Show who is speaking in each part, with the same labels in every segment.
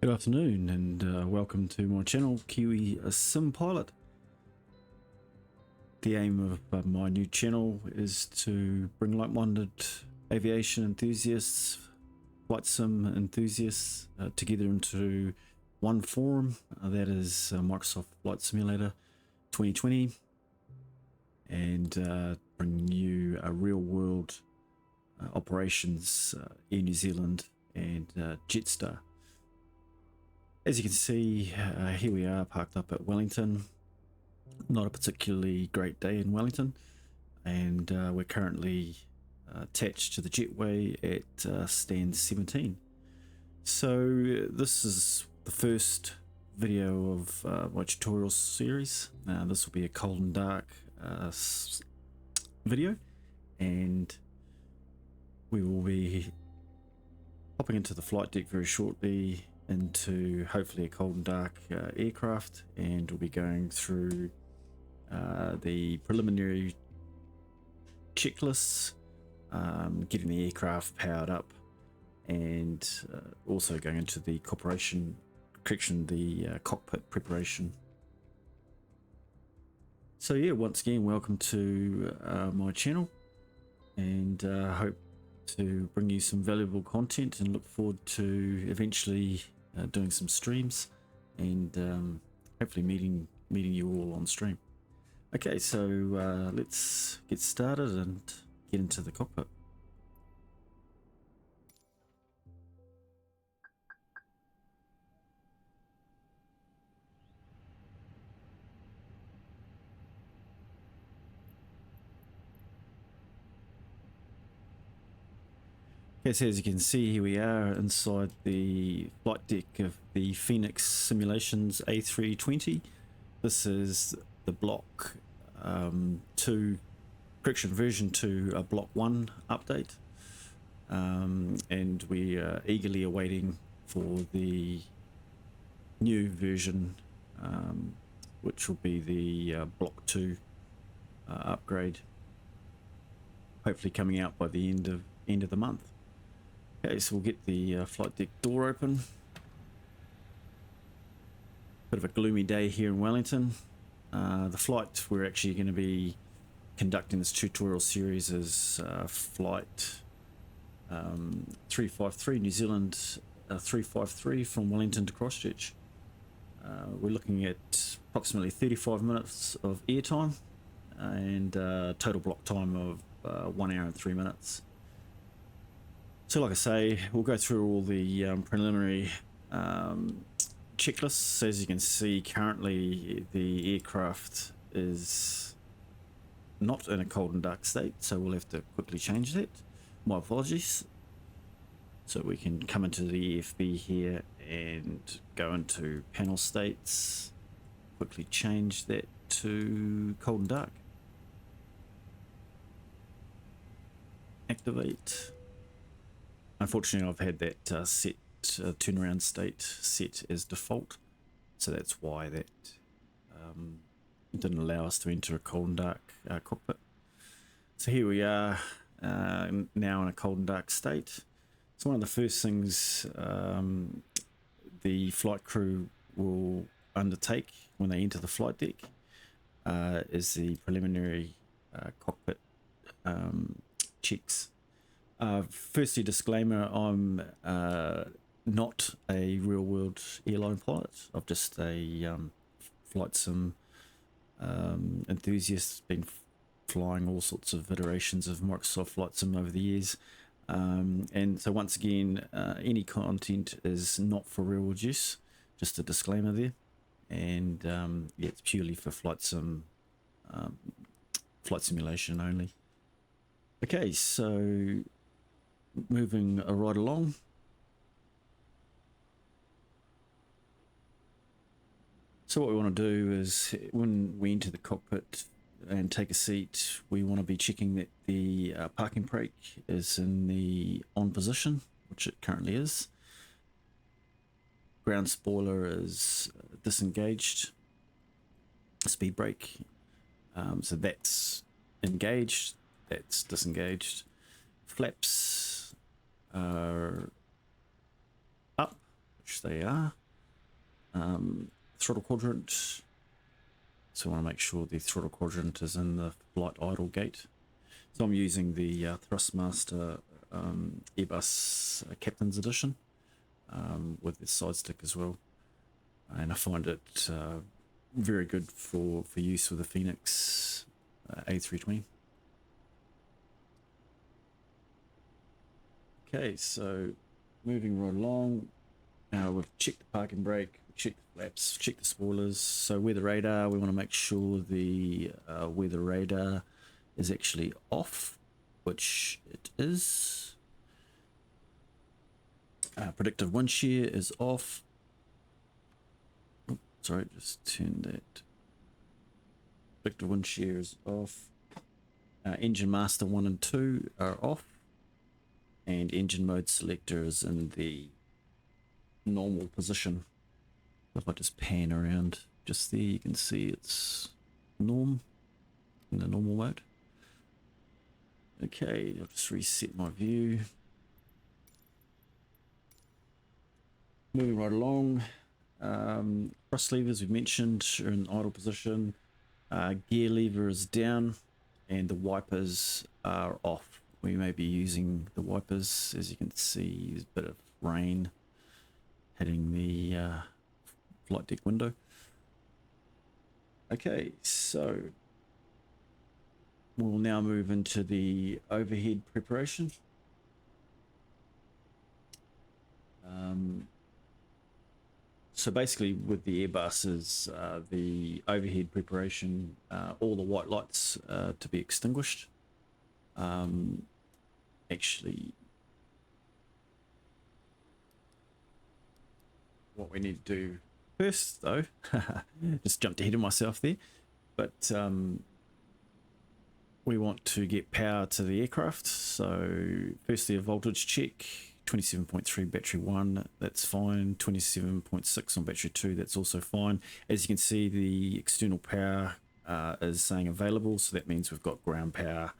Speaker 1: Good afternoon and welcome to my channel, Kiwi Sim Pilot. The aim of my new channel is to bring like-minded aviation enthusiasts, flight sim enthusiasts together into one forum, that is Microsoft Flight Simulator 2020, and bring you real-world operations in New Zealand and Jetstar. As you can see, here we are parked up at Wellington. Not a particularly great day in Wellington, and we're currently attached to the jetway at stand 17. So this is the first video of my tutorial series. This will be a cold and dark video, and we will be hopping into the flight deck very shortly into hopefully a cold and dark aircraft, and we'll be going through the preliminary checklists, getting the aircraft powered up, and also going into the cockpit preparation. So yeah, once again, welcome to my channel, and hope to bring you some valuable content, and look forward to eventually doing some streams and hopefully meeting you all on stream. Okay, so let's get started and get into the cockpit. Okay, so as you can see, here we are inside the flight deck of the Fenix Simulations A320. This is the Block 2 correction version to a Block 1 update, and we are eagerly awaiting for the new version, which will be the Block 2 upgrade, hopefully coming out by the end of the month. Okay, so we'll get the flight deck door open. Bit of a gloomy day here in Wellington. The flight we're actually going to be conducting this tutorial series is flight 353, New Zealand 353 from Wellington to Christchurch. We're looking at approximately 35 minutes of airtime and total block time of 1 hour and 3 minutes. So like I say, we'll go through all the preliminary checklists. As you can see, currently the aircraft is not in a cold and dark state, so we'll have to quickly change that. My apologies. So we can come into the EFB here and go into panel states, quickly change that to cold and dark. Activate. Unfortunately, I've had that set turnaround state set as default, so that's why that didn't allow us to enter a cold and dark cockpit. So here we are now in a cold and dark state. So one of the first things the flight crew will undertake when they enter the flight deck is the preliminary cockpit checks. Firstly, disclaimer, I'm not a real-world airline pilot. I'm just a flight sim enthusiast, been flying all sorts of iterations of Microsoft Flight Sim over the years. And so once again, any content is not for real-world use, just a disclaimer there. And yeah, it's purely for flight simulation only. Okay, so moving right along. So what we want to do is, when we enter the cockpit and take a seat, we want to be checking that the parking brake is in the on position, which it currently is. Ground spoiler is disengaged. Speed brake, so that's engaged, that's disengaged. Flaps are up, which they are. Throttle quadrant. So I want to make sure the throttle quadrant is in the flight idle gate. So I'm using the Thrustmaster Airbus Captain's Edition with the side stick as well. And I find it very good for use with the Fenix A320. Okay, so moving right along. Now we've checked the parking brake, checked the flaps, checked the spoilers. So weather radar, we want to make sure the weather radar is actually off, which it is. Predictive wind shear is off. Oh, sorry, just turn that. Predictive wind shear is off. Engine master 1 and 2 are off. And engine mode selector is in the normal position. If I just pan around just there, you can see it's in the normal mode. Okay, I'll just reset my view. Moving right along. Thrust levers we've mentioned are in idle position. Gear lever is down and the wipers are off. We may be using the wipers. As you can see, there's a bit of rain hitting the flight deck window. Okay, so we'll now move into the overhead preparation. So basically with the Airbuses, the overhead preparation, all the white lights to be extinguished. Actually, what we need to do first though, just jumped ahead of myself there, but we want to get power to the aircraft. So firstly a voltage check, 27.3 battery 1, that's fine. 27.6 on battery 2, that's also fine. As you can see, the external power is saying available, so that means we've got ground power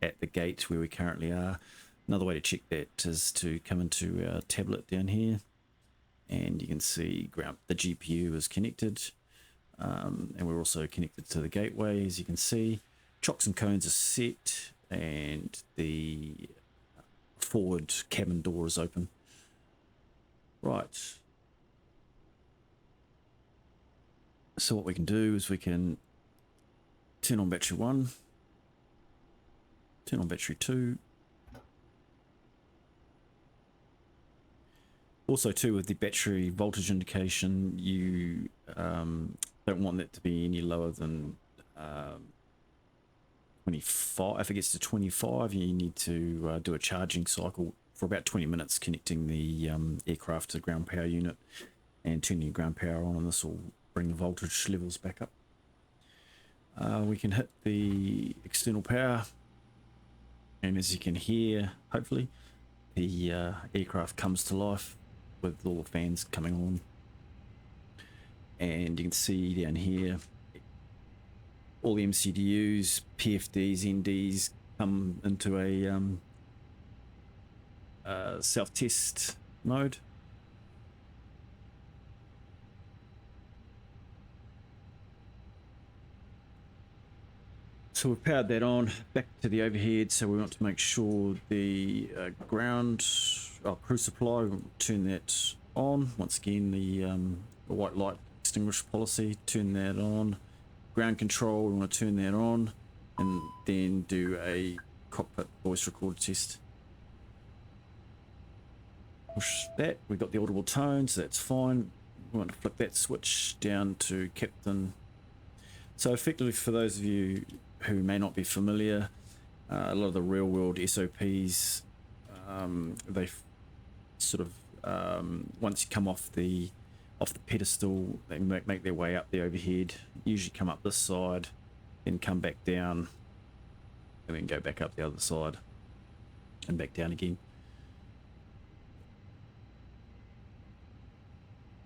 Speaker 1: at the gate where we currently are. Another way to check that is to come into our tablet down here, and you can see the GPU is connected, and we're also connected to the gateway. As you can see, chocks and cones are set, and the forward cabin door is open. Right. So what we can do is we can turn on battery 1, turn on battery 2. Also too, with the battery voltage indication, you don't want that to be any lower than 25. If it gets to 25, you need to do a charging cycle for about 20 minutes, connecting the aircraft to the ground power unit and turning your ground power on, and this will bring the voltage levels back up. We can hit the external power, and as you can hear, hopefully, the aircraft comes to life with all the fans coming on. And you can see down here, all the MCDUs, PFDs, NDs come into a self-test mode. So we've powered that on, back to the overhead. So we want to make sure the ground, crew supply, we'll turn that on. Once again, the white light extinguish policy, turn that on. Ground control, we want to turn that on, and then do a cockpit voice recorder test. Push that, we've got the audible tone, so that's fine. We want to flick that switch down to captain. So effectively, for those of you who may not be familiar, a lot of the real world SOPs, they sort of, once you come off the pedestal, they make their way up the overhead, usually come up this side, then come back down, and then go back up the other side and back down again.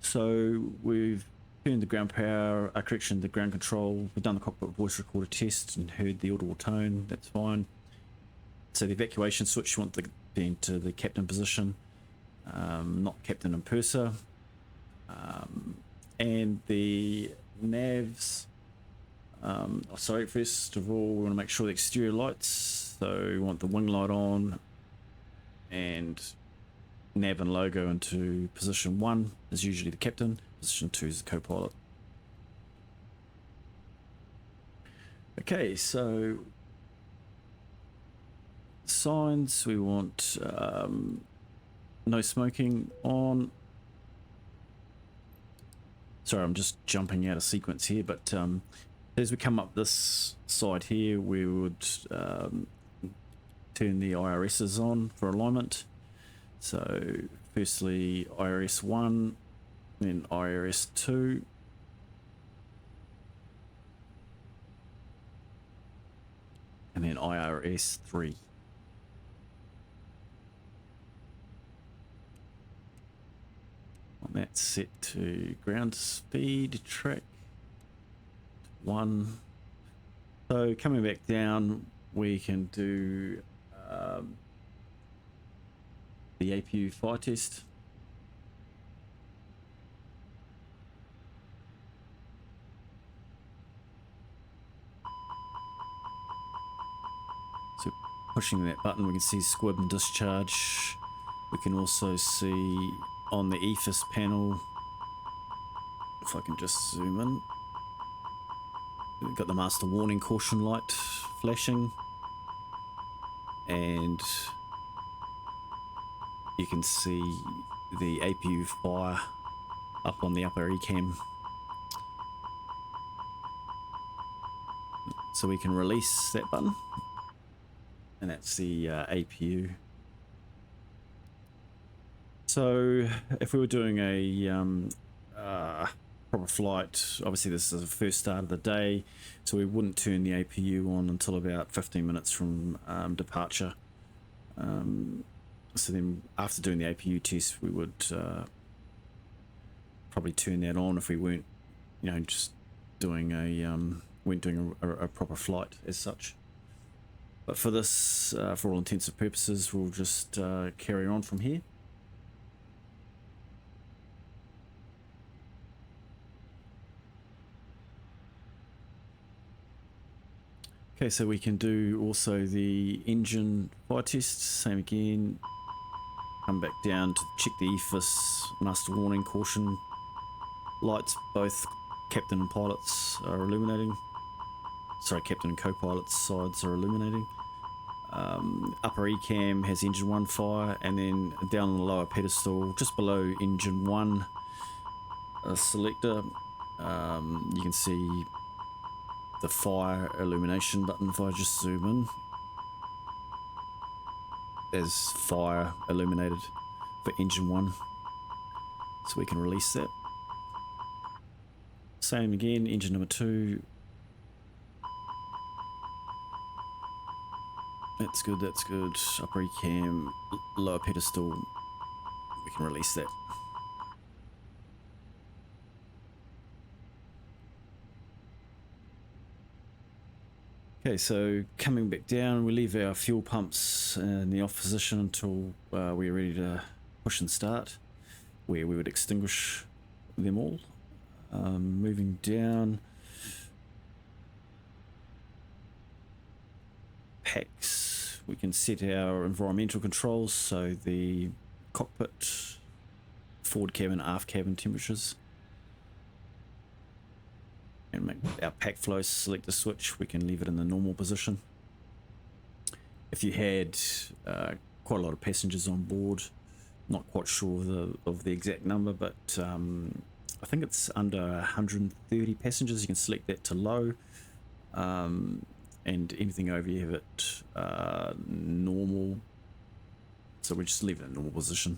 Speaker 1: So we've turned the ground power, the ground control, we've done the cockpit voice recorder test and heard the audible tone, that's fine. So the evacuation switch, you want the into the captain position, not captain and purser. And the navs, sorry, first of all, we want to make sure the exterior lights, so we want the wing light on and nav and logo into position 1 is usually the captain, position 2 is the co-pilot. Okay, so signs, we want no smoking on. Sorry, I'm just jumping out of sequence here, but as we come up this side here, we would turn the IRSs on for alignment. So firstly IRS 1, then IRS 2. And then IRS 3. That's set to ground speed, track 1. So coming back down, we can do the APU fire test. So pushing that button, we can see squib and discharge. We can also see on the EFIS panel, if I can just zoom in, we've got the master warning caution light flashing, and you can see the APU fire up on the upper ECAM. So we can release that button, and that's the APU. So if we were doing a proper flight, obviously this is the first start of the day, so we wouldn't turn the APU on until about 15 minutes from departure. So then after doing the APU test, we would probably turn that on if we weren't, you know, just doing a proper flight as such. But for this, for all intents and purposes, we'll just carry on from here. Okay, so we can do also the engine fire test, same again. Come back down to check the EFIS master warning caution lights, both captain and pilots are illuminating. Sorry, captain and co-pilot sides are illuminating. Upper ECAM has engine 1 fire, and then down on the lower pedestal, just below engine 1 selector, you can see the fire illumination button. If I just zoom in, there's fire illuminated for engine 1, so we can release that. Same again, engine number 2. That's good, that's good. Upper ECAM, lower pedestal, we can release that. Okay, so coming back down, we leave our fuel pumps in the off position until we're ready to push and start, where we would extinguish them all. Moving down, packs, we can set our environmental controls, so the cockpit, forward cabin, aft cabin temperatures. And make our pack flow select the switch, we can leave it in the normal position. If you had quite a lot of passengers on board, not quite sure of the exact number, but I think it's under 130 passengers, you can select that to low, and anything over you have it normal, so we just leave it in normal position.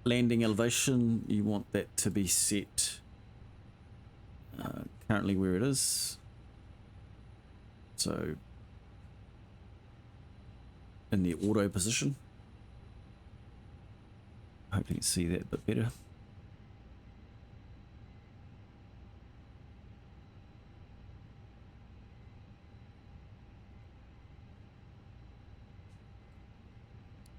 Speaker 1: Landing elevation, you want that to be set currently where it is, so in the auto position. I hope you can see that a bit better.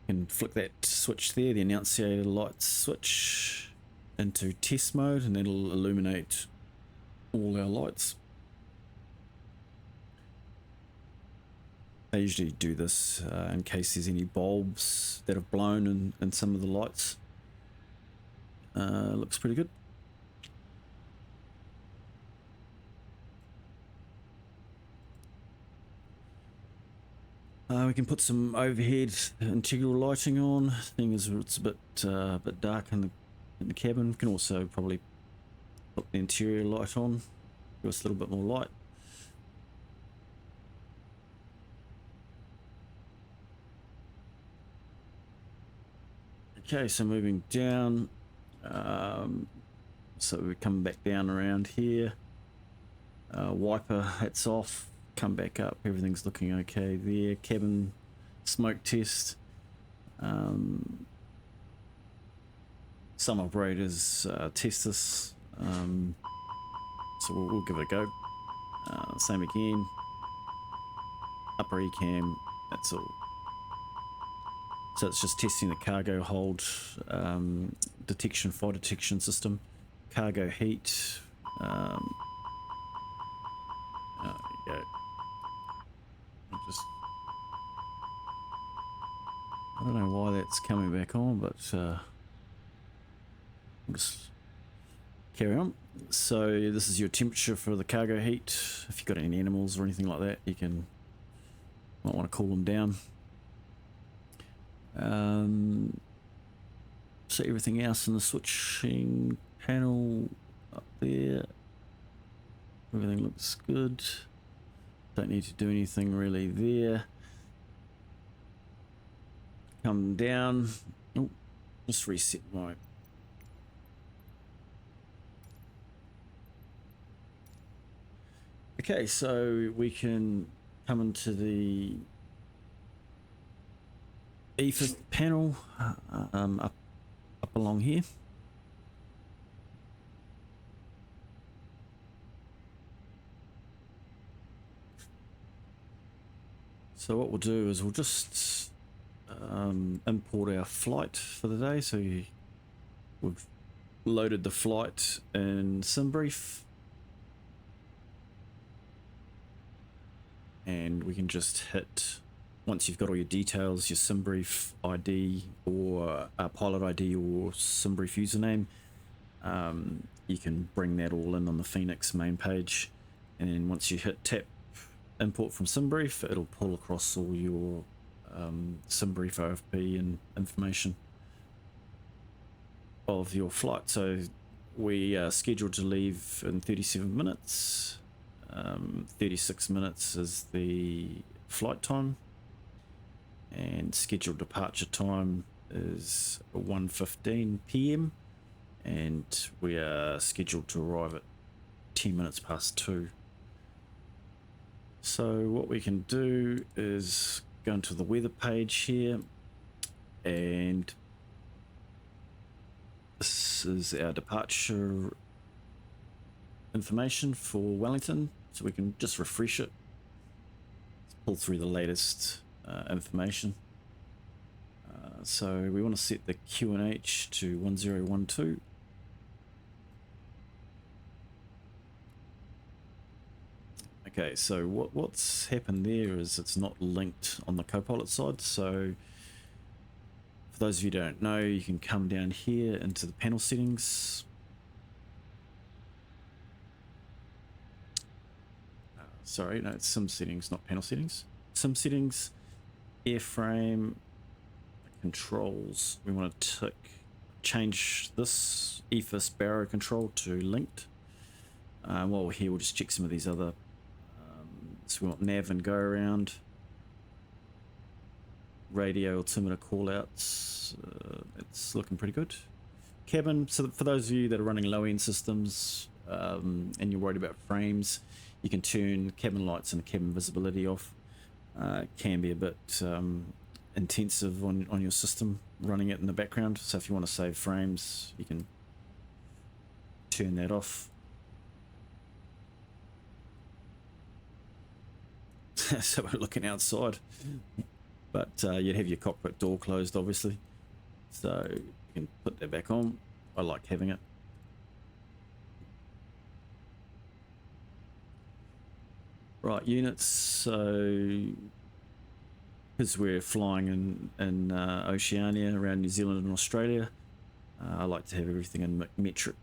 Speaker 1: You can flick that switch there, the annunciator lights switch into test mode, and it'll illuminate all our lights. I usually do this in case there's any bulbs that have blown in some of the lights. Looks pretty good. We can put some overhead integral lighting on. Thing is, it's a bit dark in the cabin. We can also probably put the interior light on, give us a little bit more light. Okay, so moving down, so we come back down around here. Wiper hats off. Come back up, everything's looking okay there. Cabin smoke test. Some operators test this, so we'll give it a go. Same again. Upper E-cam, that's all. So it's just testing the cargo hold detection, fire detection system, cargo heat. There you go. I don't know why that's coming back on, but we'll just carry on. So this is your temperature for the cargo heat. If you've got any animals or anything like that, you might want to cool them down. So everything else in the switching panel up there, everything looks good. Don't need to do anything really there. Come down. Oh, just reset my. Okay, so we can come into the EFA panel up along here. So what we'll do is we'll just import our flight for the day. So we've loaded the flight in SimBrief, and we can just hit, once you've got all your details, your SimBrief ID or pilot ID or SimBrief username, you can bring that all in on the Fenix main page, and then once you hit tap import from SimBrief, it'll pull across all your SimBrief OFP and information of your flight. So we are scheduled to leave in 37 minutes. 36 minutes is the flight time, and scheduled departure time is 1:15 p.m. and we are scheduled to arrive at 10 minutes past 2. So what we can do is go into the weather page here, and this is our departure information for Wellington. So we can just refresh it. Let's pull through the latest information. So we want to set the QNH to 1012. Okay, so what's happened there is it's not linked on the Copilot side. So for those of you who don't know, you can come down here into the panel settings. Sorry, no, it's sim settings, not panel settings. Sim settings, airframe, controls. We want to change this EFIS barrow control to linked. While we're here, we'll just check some of these other. So we want nav and go around, radio altimeter callouts. It's looking pretty good. Cabin. So for those of you that are running low-end systems and you're worried about frames, you can turn cabin lights and cabin visibility off. It can be a bit intensive on your system running it in the background. So if you want to save frames, you can turn that off. So we're looking outside. but you'd have your cockpit door closed, obviously, so you can put that back on. I like having it. Right, units. So because we're flying in Oceania, around New Zealand and Australia, I like to have everything in metric.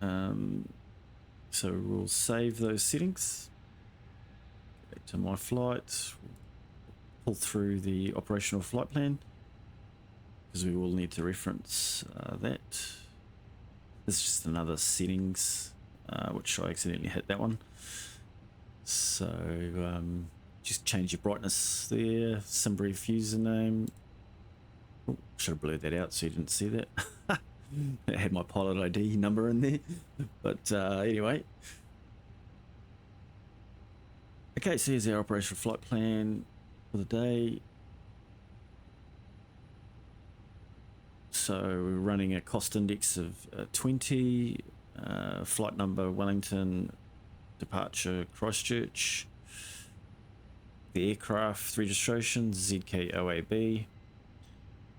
Speaker 1: So we'll save those settings. Back to my flight. Pull through the operational flight plan, because we will need to reference that. This is just another settings, which I accidentally hit that one. So just change your brightness there. SimBrief username. Oh, should have blurred that out so you didn't see that. It had my pilot ID number in there. But anyway. Okay, so here's our operational flight plan for the day. So we're running a cost index of 20, flight number Wellington, departure Christchurch, the aircraft registration ZKOAB.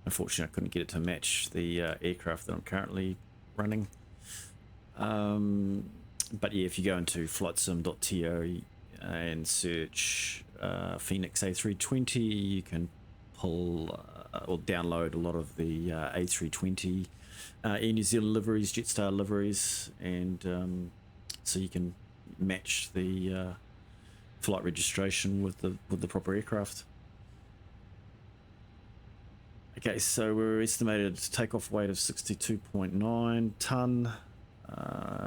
Speaker 1: Unfortunately, I couldn't get it to match the aircraft that I'm currently running. But yeah, if you go into flightsim.to and search Fenix A320, you can pull or download a lot of the A320 Air New Zealand liveries, Jetstar liveries, and so you can match the flight registration with the proper aircraft. Okay, so we're estimated takeoff weight of 62.9 tonne,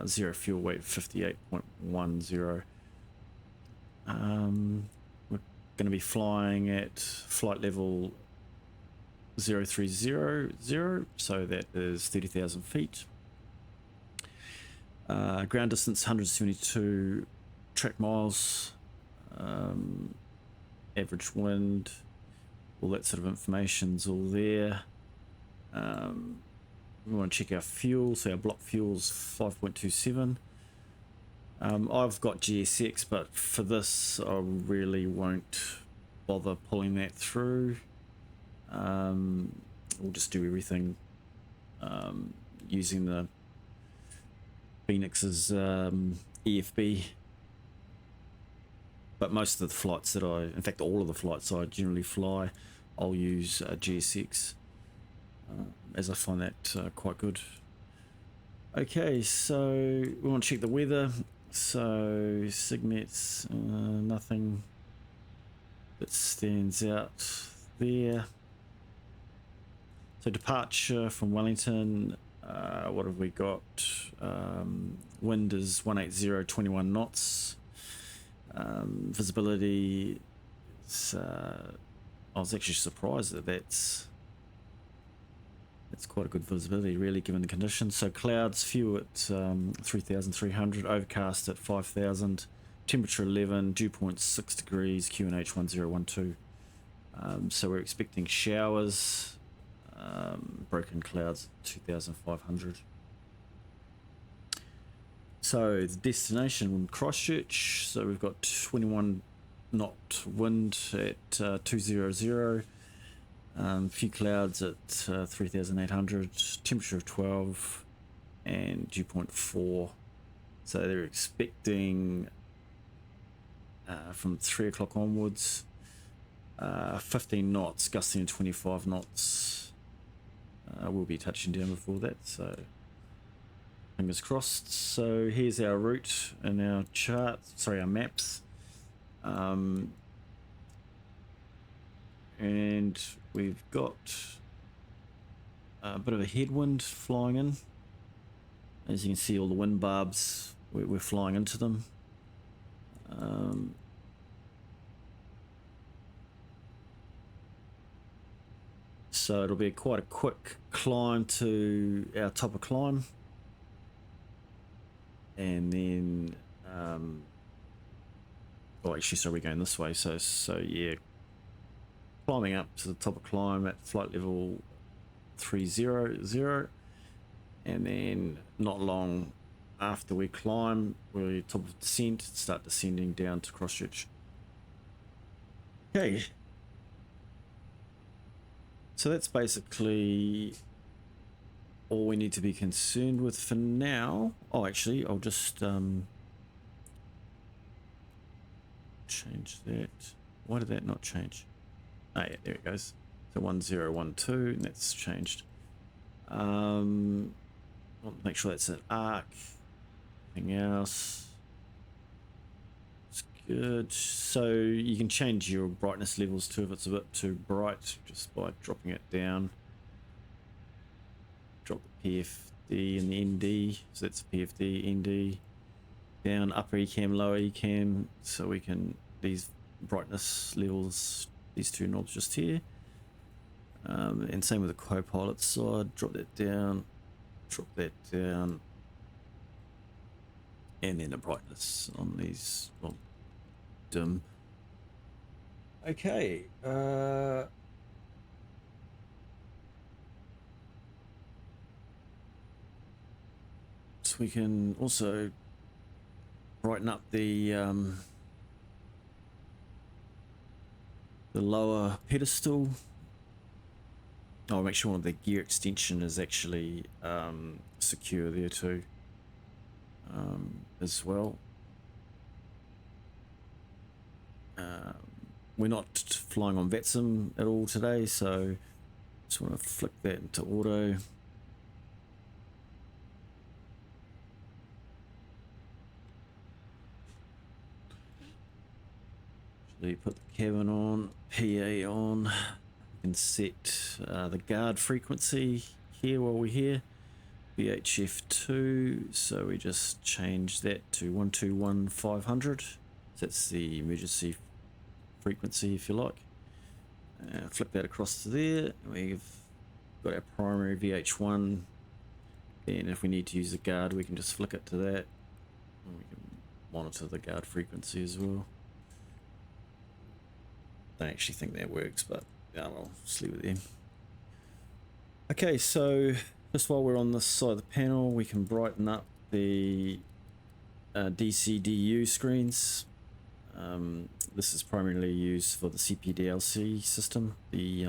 Speaker 1: zero fuel weight 58.10. We're going to be flying at flight level 0300, so that is 30,000 feet. Ground distance 172 track miles, average wind, all that sort of information's all there. We want to check our fuel, so our block fuel's 5.27. I've got GSX, but for this I really won't bother pulling that through. We'll just do everything using the Fenix's EFB. But most of the flights that in fact all of the flights I generally fly, I'll use GSX, as I find that quite good. Okay, so we want to check the weather. So Cygnets, nothing that stands out there. So departure from Wellington, what have we got? Wind is 180, 21 knots. Visibility is, I was actually surprised that that's quite a good visibility, really, given the conditions. So clouds, few at 3,300, overcast at 5,000, temperature 11, dew point 6 degrees, QNH 1012. So we're expecting showers, broken clouds 2,500. So the destination, Christchurch, so we've got 21 knot wind at 200, few clouds at 3,800, temperature of 12 and dew point 4. So they're expecting from 3 o'clock onwards 15 knots, gusting to 25 knots. We'll be touching down before that, so fingers crossed. So here's our route and our chart, sorry, our maps. And we've got a bit of a headwind flying in. As you can see, all the wind barbs, we're flying into them. So it'll be quite a quick climb to our top of climb. And then, oh, actually, so we're going this way. So yeah, climbing up to the top of climb at flight level 300, and then not long after we climb, we're top of descent, start descending down to Christchurch. Okay, So that's basically all we need to be concerned with for now. Oh, actually, I'll just change that. Why did that not change? Oh yeah, there it goes. So 1012, and that's changed. I'll make sure that's an arc. Anything else? It's good. So you can change your brightness levels too if it's a bit too bright, just by dropping it down. Drop the PFD and the ND. So that's PFD, ND. Down, upper ECAM, lower ECAM. So we can, these brightness levels, these two knobs just here. And same with the co-pilot side. Drop that down. Drop that down. And then the brightness on these, well, dim. Okay. So we can also brighten up the lower pedestal. I'll make sure the gear extension is actually secure there too, as well. We're not flying on VETSIM at all today, so just want to flick that into auto. Actually put the cabin on, PA on. We can set the guard frequency here while we're here. VHF2, so we just change that to 121,500. That's the emergency frequency, if you like. Flip that across to there. We've got our primary VH1. Then if we need to use the guard, we can just flick it to that. And we can monitor the guard frequency as well. Don't actually think that works, but I'll just leave it there. Okay, so just while we're on this side of the panel, we can brighten up the DCDU screens. This is primarily used for the CPDLC system, the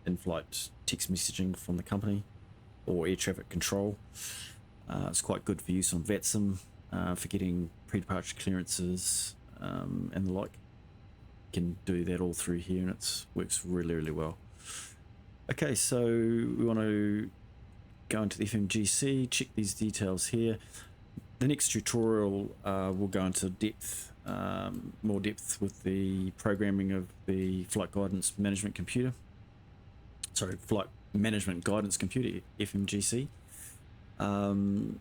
Speaker 1: in-flight text messaging from the company, or air traffic control. It's quite good for use on VETSIM for getting pre-departure clearances and the like. You can do that all through here, and it works really, really well. Okay, so we want to go into the FMGC, check these details here. The next tutorial will go into depth, more depth with the programming of the flight guidance management computer. Sorry, flight management guidance computer, FMGC. Can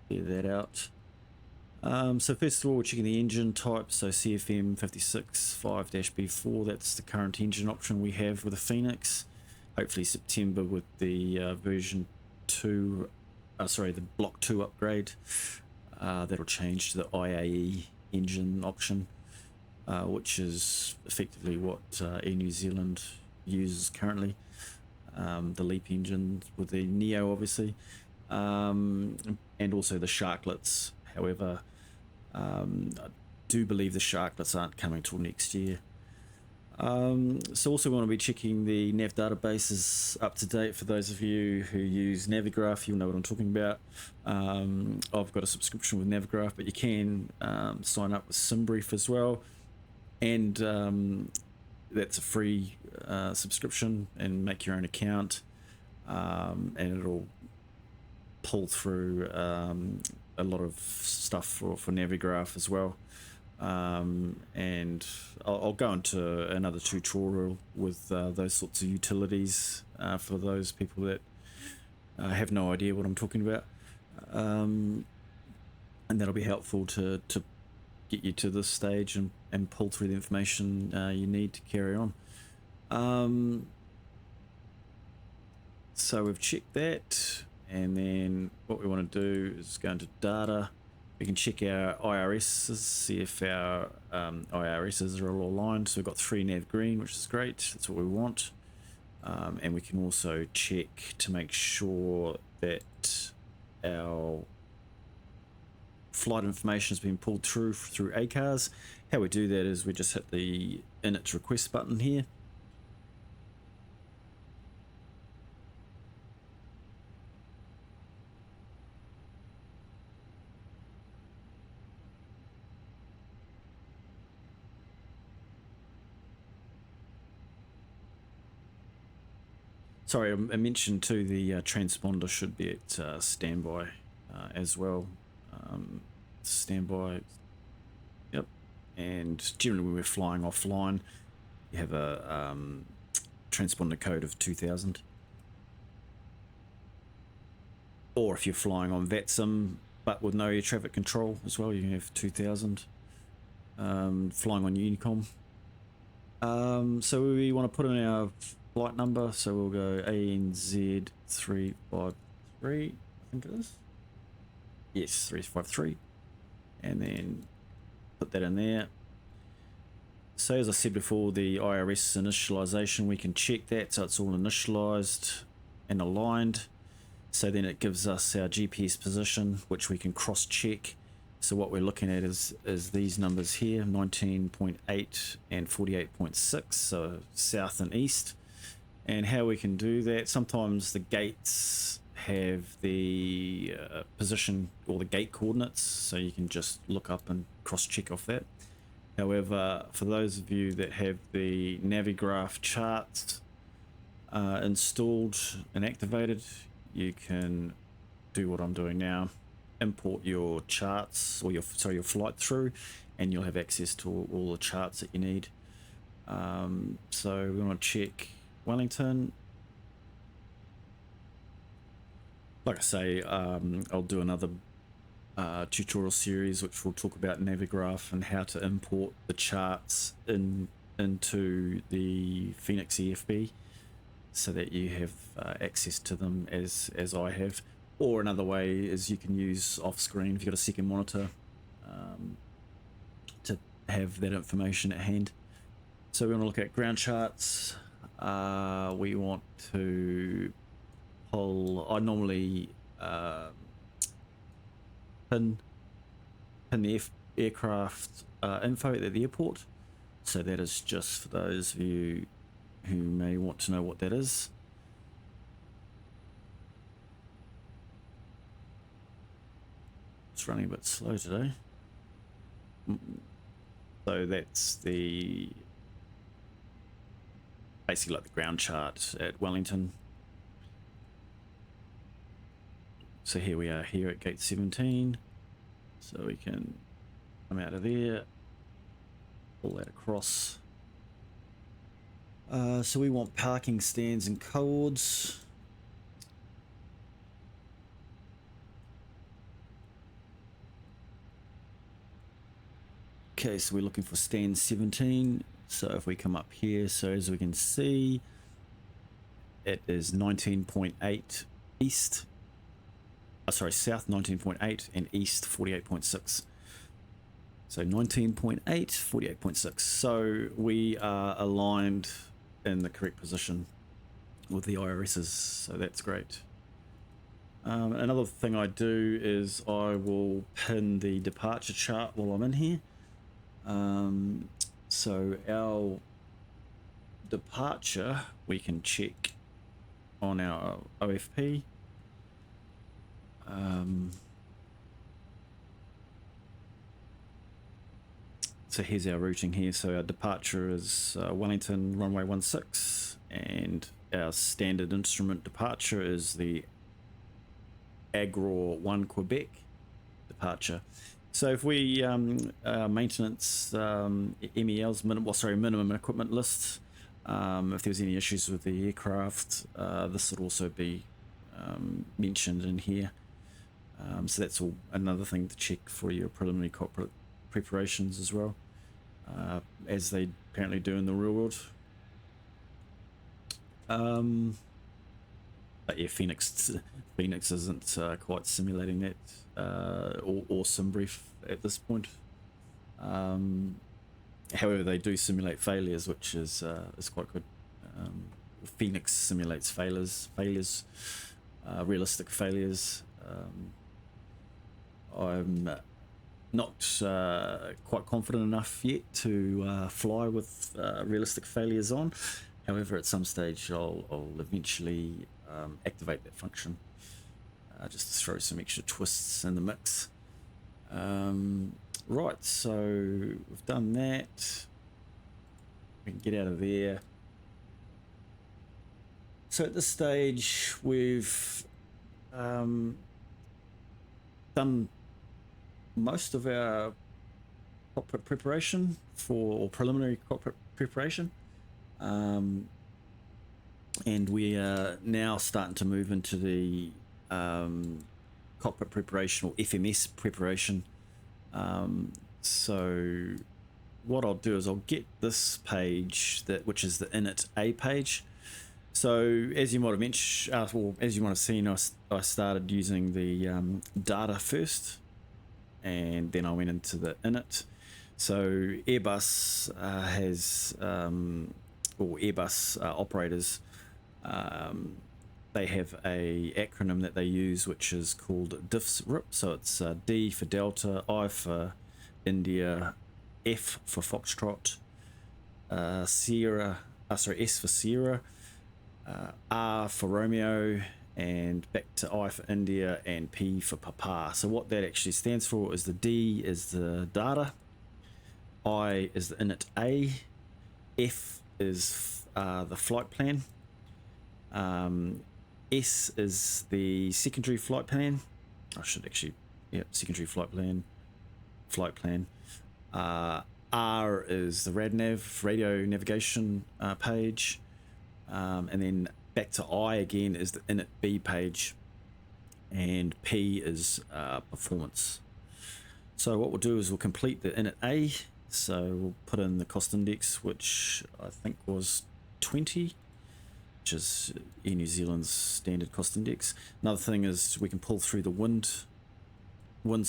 Speaker 1: clear that out. So first of all, we're checking the engine type. So CFM 56.5-B4, that's the current engine option we have with the Fenix. Hopefully September with the version 2, the block 2 upgrade. That'll change to the IAE engine option, which is effectively what Air New Zealand uses currently. The LEAP engine with the Neo, obviously, and also the Sharklets. However, I do believe the Sharklets aren't coming till next year. So also we want to be checking the nav databases up to date. For those of you who use Navigraph, you'll know what I'm talking about. I've got a subscription with Navigraph, but you can sign up with SimBrief as well, and that's a free subscription, and make your own account, and it'll pull through a lot of stuff for Navigraph as well. And I'll go into another tutorial with those sorts of utilities for those people that have no idea what I'm talking about, and that'll be helpful to get you to this stage and pull through the information you need to carry on. So we've checked that, and then what we want to do is go into data. We can check our IRSs, see if our IRSs are all aligned. So we've got 3 nav green, which is great. That's what we want. And we can also check to make sure that our flight information has been pulled through ACARS. How we do that is we just hit the init request button here. Sorry, I mentioned too the transponder should be at standby as well. Standby, yep. And generally when we're flying offline, you have a transponder code of 2000. Or if you're flying on VATSIM but with no air traffic control as well, you can have 2000. Flying on Unicom. So we want to put in our flight number, so we'll go ANZ353, I think it is. Yes, 353, and then put that in there. So as I said before, the IRS initialization, we can check that, so it's all initialized and aligned. So then it gives us our GPS position, which we can cross-check. So what we're looking at is these numbers here, 19.8 and 48.6, so south and east. And how we can do that, sometimes the gates have the position or the gate coordinates, so you can just look up and cross-check off that. However, for those of you that have the Navigraph charts installed and activated, you can do what I'm doing now. Import your charts, or your flight through, and you'll have access to all the charts that you need. So we want to check Wellington. Like I say, I'll do another tutorial series which will talk about Navigraph and how to import the charts into the Fenix EFB, so that you have access to them as I have. Or another way is you can use off screen if you've got a second monitor to have that information at hand. So we want to look at ground charts. We want to pull, I normally pin the aircraft info at the airport. So that is just for those of you who may want to know what that is. It's running a bit slow today. So that's the basically like the ground chart at Wellington. So here we are here at gate 17. So we can come out of there, pull that across. So we want parking stands and codes. Okay, so we're looking for stand 17. So if we come up here, so as we can see, it is 19.8 east. Sorry, south 19.8 and east 48.6. So 19.8, 48.6. So we are aligned in the correct position with the IRSs, so that's great. Another thing I do is I will pin the departure chart while I'm in here. So our departure we can check on our OFP. So here's our routing here. So our departure is Wellington runway 16, and our standard instrument departure is the Agro 1 Quebec departure. So if we maintenance MELs, minimum equipment lists, if there's any issues with the aircraft, this would also be mentioned in here. So that's all another thing to check for your preliminary cockpit preparations as well, as they apparently do in the real world. But yeah, Fenix isn't quite simulating that, or SimBrief at this point. However, they do simulate failures, which is quite good. Fenix simulates failures, realistic failures. I'm not quite confident enough yet to fly with realistic failures on. However, at some stage I'll eventually activate that function, just to throw some extra twists in the mix. Right, so we've done that. We can get out of there. So at this stage, we've done most of our cockpit preparation or preliminary cockpit preparation. And we are now starting to move into the cockpit preparation, or FMS preparation. So what I'll do is I'll get this page, which is the init A page. So as you might have mentioned, or as you might have seen, I started using the data first, and then I went into the init. So Airbus or Airbus operators, they have a acronym that they use, which is called DIFSRIP. So it's D for Delta, I for India, F for Foxtrot, S for Sierra, R for Romeo, and back to I for India, and P for Papa. So what that actually stands for is the D is the data, I is the init A, F is the flight plan, S is the secondary flight plan. I should actually, secondary flight plan. R is the RadNav, radio navigation page, and then back to I again is the init B page, and P is performance. So what we'll do is we'll complete the init A. So we'll put in the cost index, which I think was 20, which is Air New Zealand's standard cost index. Another thing is we can pull through the winds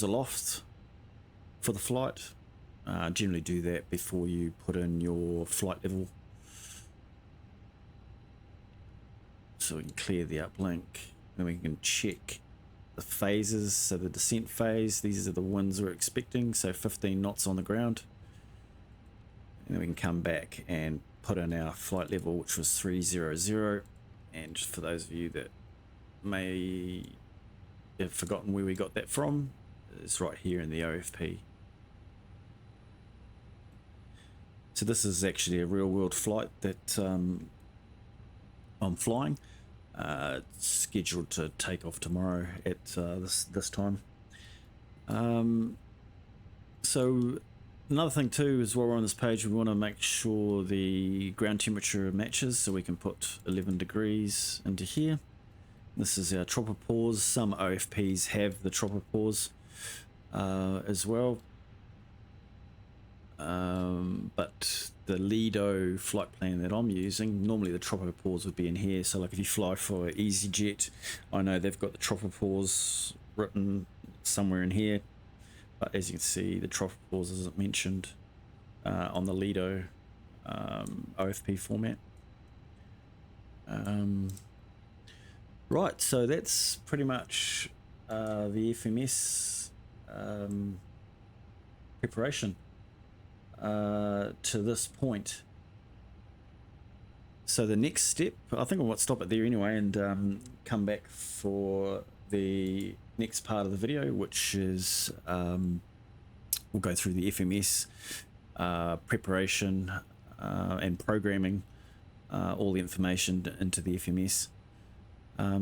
Speaker 1: aloft for the flight. Generally do that before you put in your flight level. So we can clear the uplink, then we can check the phases. So the descent phase, these are the winds we're expecting, so 15 knots on the ground. And then we can come back and put in our flight level, which was 300. And just for those of you that may have forgotten where we got that from, it's right here in the OFP. So this is actually a real world flight that I'm flying. It's scheduled to take off tomorrow at this time. So another thing too is while we're on this page, we want to make sure the ground temperature matches, so we can put 11 degrees into here. This is our tropopause. Some OFPs have the tropopause as well. But the Lido flight plan that I'm using, normally the tropopause would be in here. So like if you fly for EasyJet, I know they've got the tropopause written somewhere in here, but as you can see, the tropopause isn't mentioned on the Lido OFP format. Right, so that's pretty much the FMS preparation to this point. So the next step, I think I might stop it there anyway and come back for the next part of the video, which is we'll go through the FMS preparation and programming all the information into the FMS.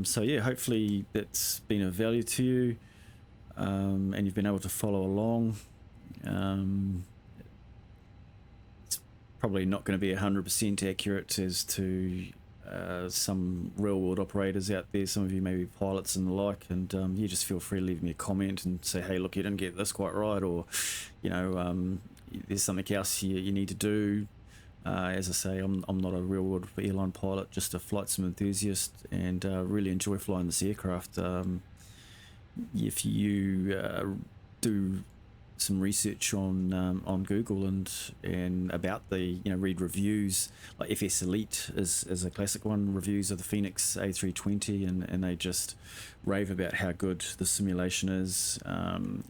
Speaker 1: So yeah, hopefully that's been of value to you, and you've been able to follow along. It's probably not going to be 100% accurate as to some real world operators out there. Some of you may be pilots and the like, and you just feel free to leave me a comment and say, hey, look, you didn't get this quite right, or you know, there's something else you need to do. As I say, I'm not a real world airline pilot, just a flight sim enthusiast, and really enjoy flying this aircraft. If you do some research on Google and about the, read reviews, like FS Elite is a classic one, reviews of the Fenix A320, and they just rave about how good the simulation is.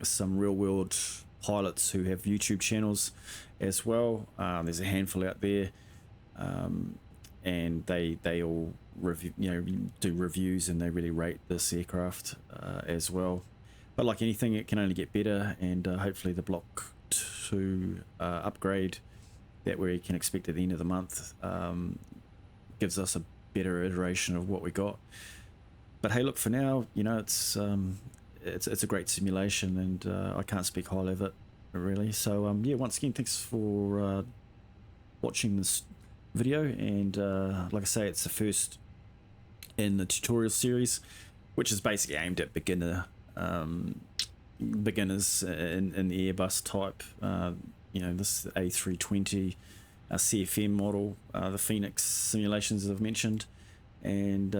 Speaker 1: Some real world pilots who have YouTube channels as well. There's a handful out there, and they all review, do reviews, and they really rate this aircraft as well. But like anything, it can only get better, and hopefully the Block 2 upgrade that we can expect at the end of the month gives us a better iteration of what we got. But hey, look, for now, you know, it's a great simulation, and I can't speak highly of it, really. So yeah, once again, thanks for watching this video, and like I say, it's the first in the tutorial series, which is basically aimed at beginners in the Airbus type. You know, this A320 CFM model, the Fenix simulations that I've mentioned, and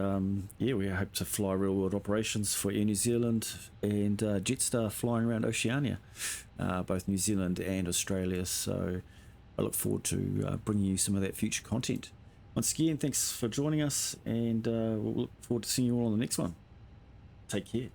Speaker 1: yeah, we hope to fly real world operations for Air New Zealand and Jetstar flying around Oceania, both New Zealand and Australia. So I look forward to bringing you some of that future content. Once again, thanks for joining us, and we'll look forward to seeing you all on the next one. Take care.